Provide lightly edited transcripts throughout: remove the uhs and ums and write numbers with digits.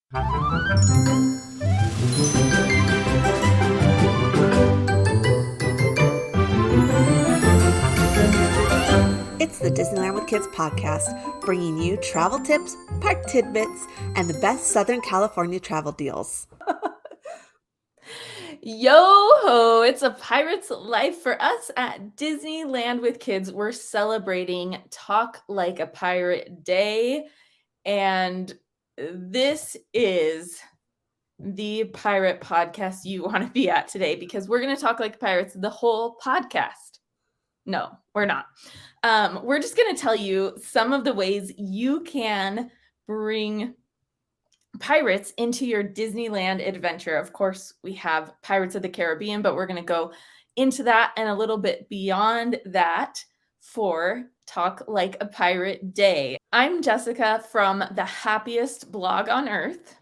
It's the Disneyland with Kids podcast, bringing you travel tips, park tidbits, and the best Southern California travel deals. Yo-ho! It's a pirate's life for us at Disneyland with Kids. We're celebrating Talk Like a Pirate Day, and this is the pirate podcast you want to be at today because we're going to talk like pirates the whole podcast. No, we're not. We're just going to tell you some of the ways you can bring pirates into your Disneyland adventure. Of course, we have Pirates of the Caribbean, but we're going to go into that and a little bit beyond that for Talk Like a Pirate Day. I'm Jessica from the happiest blog on earth.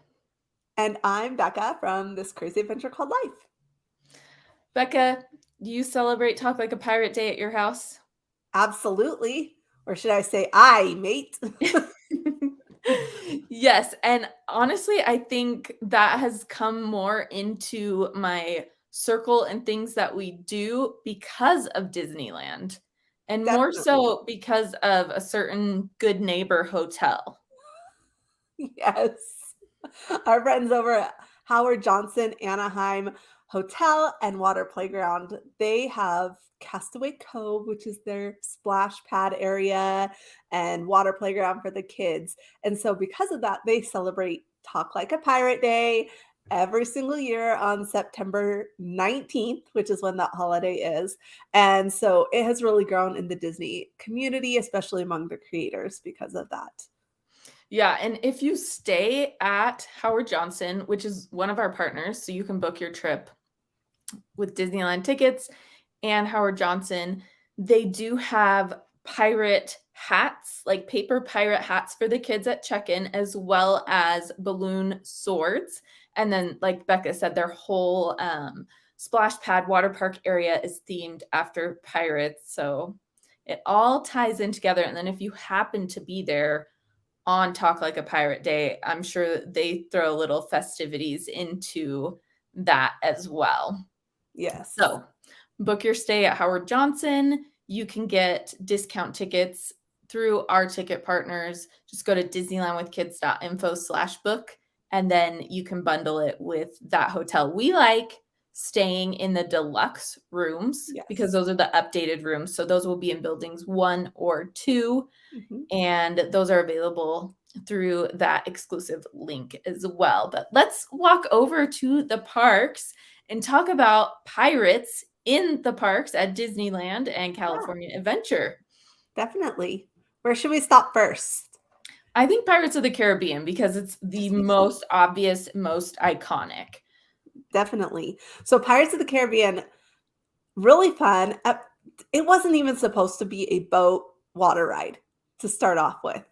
And I'm Becca from This Crazy Adventure Called Life. Becca, do you celebrate Talk Like a Pirate Day at your house? Absolutely. Or should I say, I, mate? Yes. And honestly, I think that has come more into my circle and things that we do because of Disneyland. And more so because of a certain Good Neighbor hotel. Yes. Our friends over at Howard Johnson Anaheim Hotel and Water Playground, they have Castaway Cove, which is their splash pad area and water playground for the kids. And so because of that, they celebrate Talk Like a Pirate Day every single year on September 19th, which is when that holiday is. And so it has really grown in the Disney community, especially among the creators because of that. Yeah, and if you stay at Howard Johnson, which is one of our partners, so you can book your trip with Disneyland tickets and Howard Johnson, they do have pirate hats, like paper pirate hats for the kids at check-in, as well as balloon swords. And then, like Becca said, their whole splash pad water park area is themed after pirates. So it all ties in together. And then if you happen to be there on Talk Like a Pirate Day, I'm sure they throw little festivities into that as well. Yes. So book your stay at Howard Johnson. You can get discount tickets through our ticket partners. Just go to disneylandwithkids.info/book, and then you can bundle it with that hotel. We like staying in the deluxe rooms because those are the updated rooms. So those will be in buildings 1 or 2. And those are available through that exclusive link as well. But let's walk over to the parks and talk about pirates in the parks at Disneyland and California Adventure. Definitely. Where should we stop first? I think Pirates of the Caribbean because it's the most obvious, most iconic. Definitely. So Pirates of the Caribbean, really fun. It wasn't even supposed to be a boat water ride to start off with.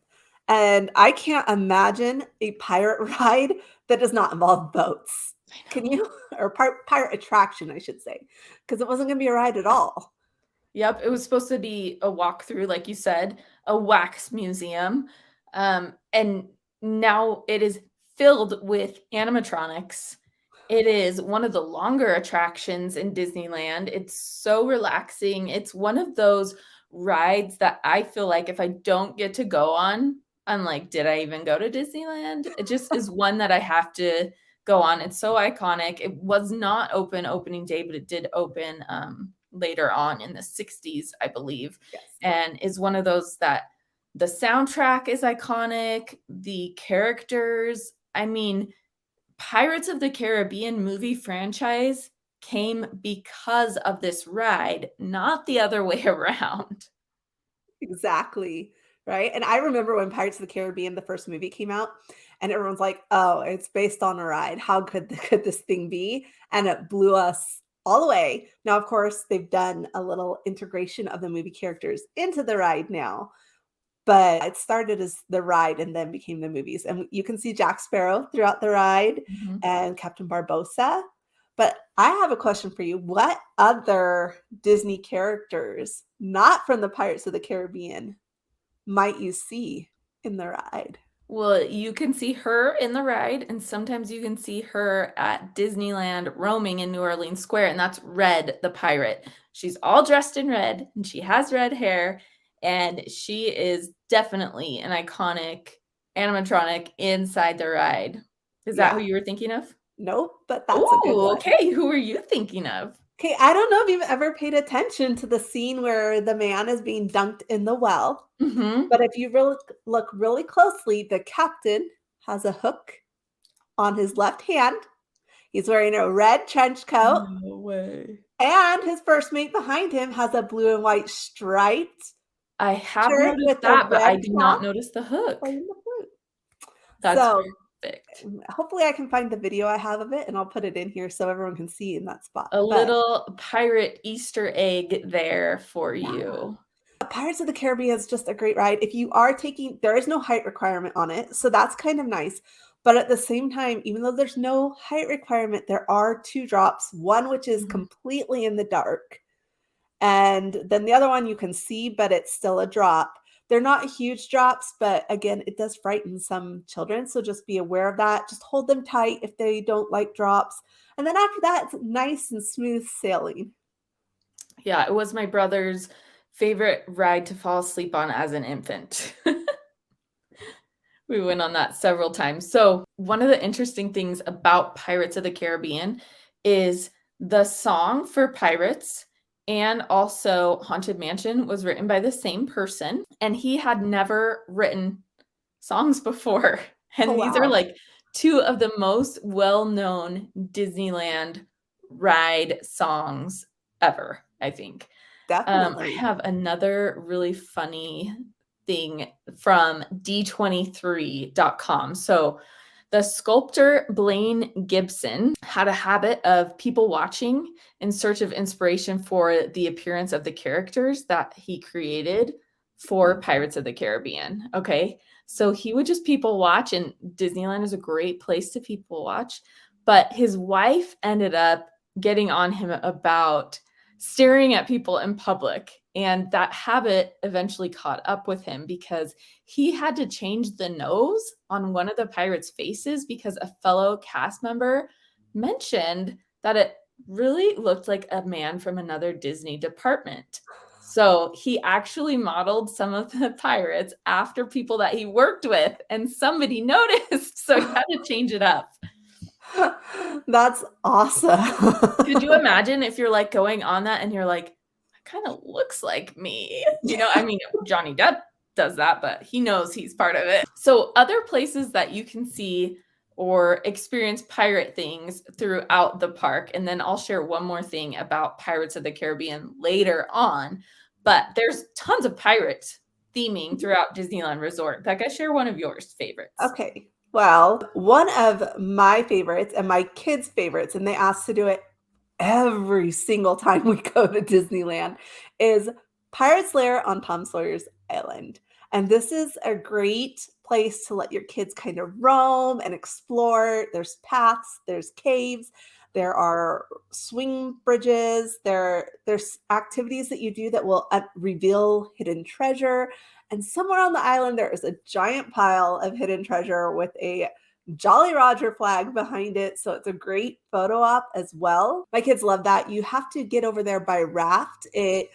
And I can't imagine a pirate ride that does not involve boats. Can you? Or pirate attraction, I should say, because it wasn't going to be a ride at all. Yep, it was supposed to be a walkthrough, like you said, a wax museum. And now it is filled with animatronics. It is one of the longer attractions in Disneyland. It's so relaxing. It's one of those rides that I feel like if I don't get to go on, I'm like, did I even go to Disneyland? It just is one that I have to go on. It's so iconic. It was not open opening day, but it did open later on in the 60s, I believe, and is one of those that the soundtrack is iconic. The characters, I mean, Pirates of the Caribbean movie franchise came because of this ride, not the other way around. Exactly. Right. And I remember when Pirates of the Caribbean, the first movie came out, and everyone's like, oh, it's based on a ride. How could this thing be? And it blew us all the way. Now, of course, they've done a little integration of the movie characters into the ride now. But it started as the ride and then became the movies. And you can see Jack Sparrow throughout the ride and Captain Barbossa. But I have a question for you. What other Disney characters, not from the Pirates of the Caribbean, might you see in the ride? Well, you can see her in the ride, and sometimes you can see her at Disneyland roaming in New Orleans Square, and that's Red the pirate. She's all dressed in red, and she has red hair, and she is definitely an iconic animatronic inside the ride. Is that Yeah. who you were thinking of? Nope, but that's a good Oh, one. okay. Who are you thinking of? Okay, I don't know if you've ever paid attention to the scene where the man is being dunked in the well, Mhm. but if you really look really closely, the captain has a hook on his left hand. He's wearing a red trench coat, No way. and his first mate behind him has a blue and white striped I have shirt noticed with a that, but red I did cap not notice the hook. playing the flute. That's So, perfect. hopefully I can find the video I have of it, and I'll put it in here so everyone can see in that spot, A but little pirate Easter egg there for yeah. you. Pirates of the Caribbean is just a great ride. If you are taking there is no height requirement on it, so that's kind of nice. But at the same time, even though there's no height requirement, there are 2 drops, one which is Mhm. completely in the dark, and then the other one you can see, but it's still a drop. They're not huge drops, but again, it does frighten some children, so just be aware of that. Just hold them tight if they don't like drops, and then after that, it's nice and smooth sailing. Yeah, it was my brother's favorite ride to fall asleep on as an infant. We went on that several times. So, one of the interesting things about Pirates of the Caribbean is the song for Pirates and also Haunted Mansion was written by the same person, and he had never written songs before. Oh, And these are wow. like two of the most well-known Disneyland ride songs ever, I think. I Definitely. have another really funny thing from d23.com. So the sculptor Blaine Gibson had a habit of people watching in search of inspiration for the appearance of the characters that he created for Pirates of the Caribbean. Okay. So he would just people watch, and Disneyland is a great place to people watch. But his wife ended up getting on him about staring at people in public. And that habit eventually caught up with him because he had to change the nose on one of the pirates' faces because a fellow cast member mentioned that it really looked like a man from another Disney department. So he actually modeled some of the pirates after people that he worked with, and somebody noticed. So he had to change it up. That's Could you awesome. imagine if you're like going on that and you're like, that kind of looks like me? I mean, Johnny Depp does that, but he knows he's part of it. So, other places that you can see or experience pirate things throughout the park. And then I'll share one more thing about Pirates of the Caribbean later on. But there's tons of pirate theming throughout Disneyland Resort. Becca, share one of yours favorites. Okay. Well, one of my favorites and my kids' favorites, and they asked to do it every single time we go to Disneyland, is Pirate's Lair on Tom Sawyer's Island. And this is a great place to let your kids kind of roam and explore. There's paths, there's caves, there are swing bridges, there's activities that you do that will reveal hidden treasure. And somewhere on the island, there is a giant pile of hidden treasure with a Jolly Roger flag behind it. So it's a great photo op as well. My kids love that. You have to get over there by raft. It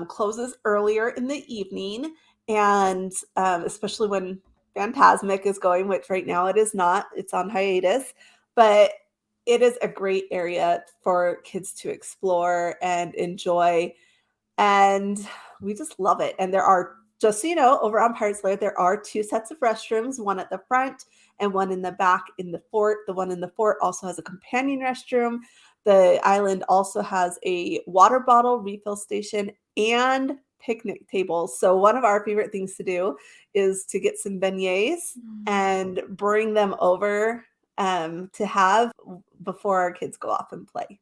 closes earlier in the evening. And especially when Phantasmic is going, which right now it is not, it's on hiatus. But it is a great area for kids to explore and enjoy. And we just love it. And there are, just so you know, over on Pirates Lair, there are 2 sets of restrooms, one at the front and one in the back in the fort. The one in the fort also has a companion restroom. The island also has a water bottle refill station and picnic tables. So one of our favorite things to do is to get some beignets and bring them over to have before our kids go off and play.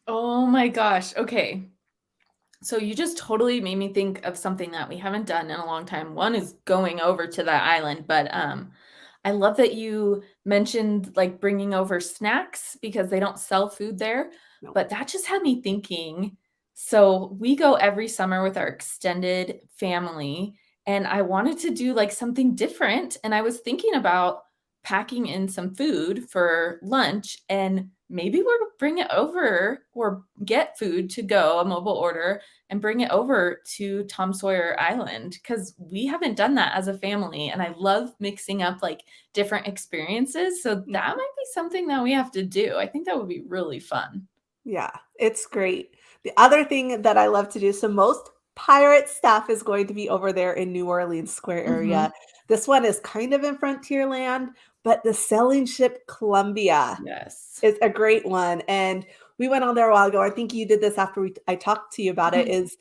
Oh my gosh. Okay. So you just totally made me think of something that we haven't done in a long time. One is going over to that island, but I love that you mentioned like bringing over snacks because they don't sell food there. No. But that just had me thinking. So we go every summer with our extended family, and I wanted to do, like, something different, and I was thinking about packing in some food for lunch, and maybe we'll bring it over or get food to go, a mobile order, and bring it over to Tom Sawyer Island because we haven't done that as a family, and I love mixing up, like, different experiences, so that Mhm. might be something that we have to do. I think that would be really fun. Yeah, it's great. The other thing that I love to do, so most pirate stuff is going to be over there in New Orleans Square area. Mhm. This one is kind of in Frontierland, but the sailing ship Columbia Yes. is a great one, and we went on there a while ago. I think you did this after I talked to you about it, Mhm. is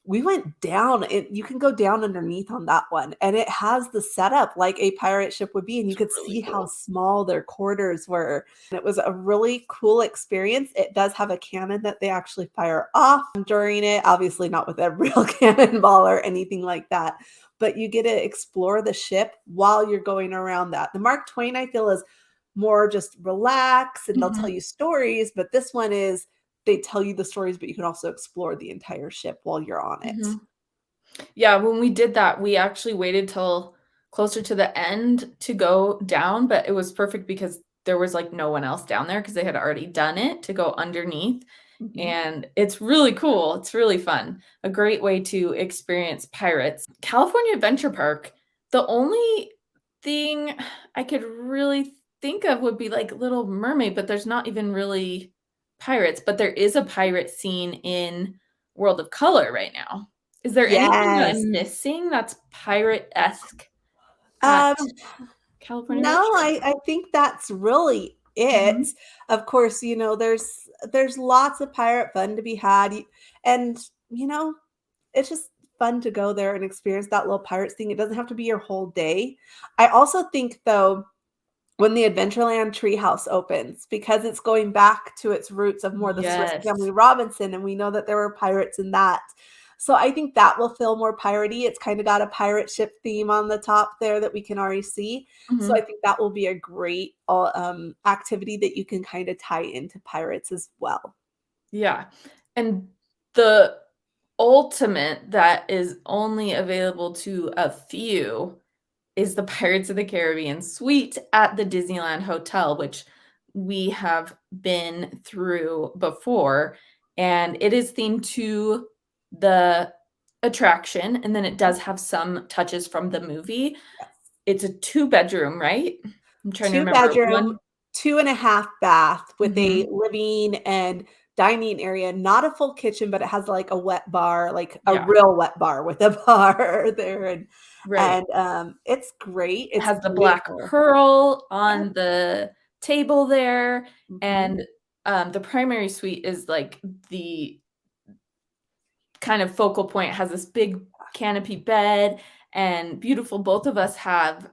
we went down and you can go down underneath on that one, and it has the setup like a pirate ship would be, and you It's could really see how cool. small their quarters were. And it was a really cool experience. It does have a cannon that they actually fire off during it, obviously not with a real cannonball or anything like that, but you get to explore the ship while you're going around that. The Mark Twain, I feel, is more just relax and they'll tell Mhm. you stories, but this one is they tell you the stories, but you can also explore the entire ship while you're on it. Mhm. Yeah, when we did that, we actually waited till closer to the end to go down, but it was perfect because there was, like, no one else down there because they had already done it to go underneath, Mhm. and it's really cool, it's really fun. A great way to experience pirates. California Adventure Park, the only thing I could really think of would be, like, Little Mermaid, but there's not even really pirates, but there is a pirate scene in World of Color right now. Is there anything that Yes. I'm missing that's pirate-esque at Um, California no, Adventure Park? I think that's really it. Mhm. Of course, there's lots of pirate fun to be had, and, you know, it's just fun to go there and experience that little pirates thing. It doesn't have to be your whole day. I also think, though, when the Adventureland Treehouse opens, because it's going back to its roots of more the Swiss Yes. Family Robinson, and we know that there were pirates in that. So I think that will feel more piratey. It's kinda got a pirate ship theme on the top there that we can already see. So I Mhm. think that will be a great, activity that you can kinda tie into pirates as well. Yeah, and the ultimate that is only available to a few is the Pirates of the Caribbean suite at the Disneyland Hotel, which we have been through before, and it is themed to the attraction, and then it Mhm. does have some touches from the movie. Yes. It's a two-bedroom, right? I'm trying to remember. Two-bedroom, 1. 2.5 bath with a Mhm. living and dining area, not a full kitchen, but it has, like, a wet bar, like, a Yeah, real wet bar with a bar there, right. it's great, It it's has the black beautiful. pearl Yep, on the table there, mhm, and, the primary suite is, like, the kind of focal point, has this big canopy bed and beautiful. Both of us have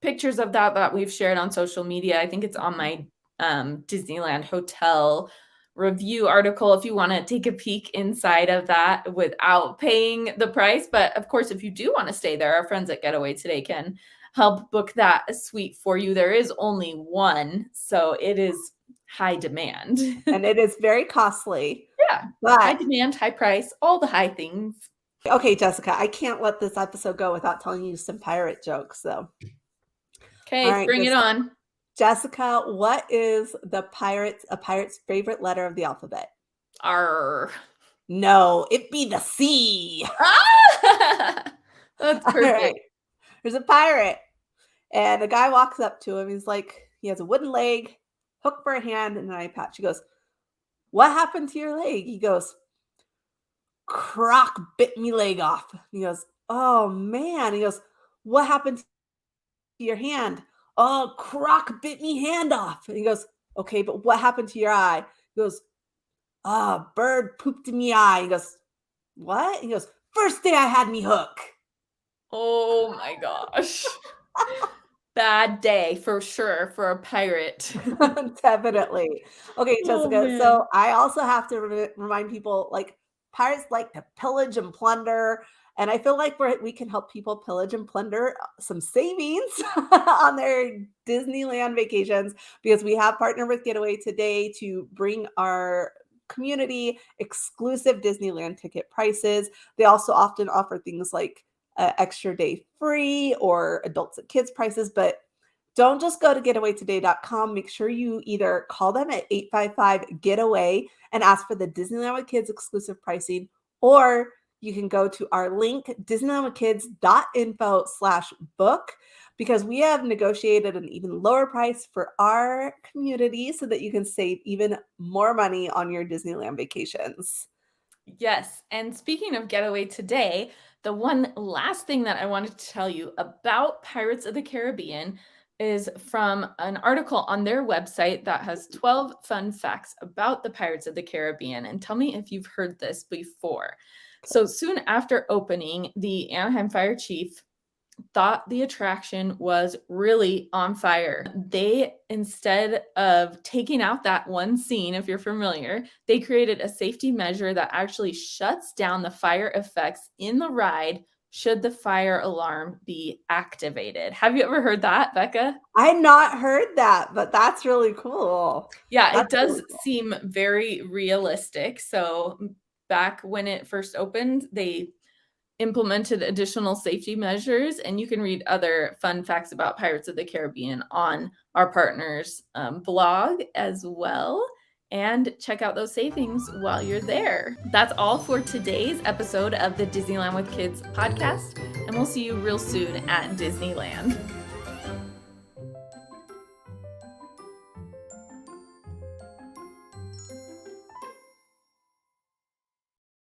pictures of that we've shared on social media. I think it's on mhm. my, Disneyland hotel review article if you wanna take a peek inside of that without paying the price, but, of course, if you do wanna stay there, our friends at Getaway Today can help book that suite for you. There is only one, so it is high demand. And it is very costly, Yeah. High but demand, high price, all the high things. okay, Jessica, I can't let this episode go without telling you some pirate jokes, so Okay, alright, bring it on. Jessica, what is a pirate's favorite letter of the alphabet? R. No, it be the C. Ah! That's Alright. perfect. There's a pirate, and a guy walks up to him. He's like, he has a wooden leg, hook for a hand, and an eye patch. He goes, "What happened to your leg?" He goes, "Croc bit me leg off." He goes, "Oh man." He goes, "What happened to your hand?" "Oh, Croc bit me hand off." And he goes, "Okay, but what happened to your eye?" He goes, "Ah, bird pooped in me eye." He goes, "What?" He goes, "First day I had me hook." Oh my gosh. Bad day for sure for a pirate. Definitely. Okay, Oh, Jessica, so man. I also have to remind people, like, pirates like to pillage and plunder, and I feel like we can help people pillage and plunder some savings on their Disneyland vacations because we have partnered with Getaway Today to bring our community exclusive Disneyland ticket prices. They also often offer things like extra day free or adults and kids prices, but don't just go to getawaytoday.com. Make sure you either call them at 855-GETAWAY and ask for the Disneyland with Kids exclusive pricing, or you can go to our link, disneylandwithkids.info/book, because we have negotiated an even lower price for our community so that you can save even more money on your Disneyland vacations. Yes, and speaking of Getaway Today, the one last thing that I wanted to tell you about Pirates of the Caribbean is from an article on their website that has 12 fun facts about the Pirates of the Caribbean. And tell me if you've heard this before. So soon after opening, the Anaheim Fire Chief thought the attraction was really on fire. They, instead of taking out that one scene, if you're familiar, they created a safety measure that actually shuts down the fire effects in the ride should the fire alarm be activated. Have you ever heard that, Becca? I had not heard that, but that's really cool. Yeah, it That's does really cool. seem very realistic. So back when it first opened, they implemented additional safety measures, and you can read other fun facts about Pirates of the Caribbean on our partners' blog as well. And check out those savings while you're there. That's all for today's episode of the Disneyland with Kids podcast, and we'll see you real soon at Disneyland.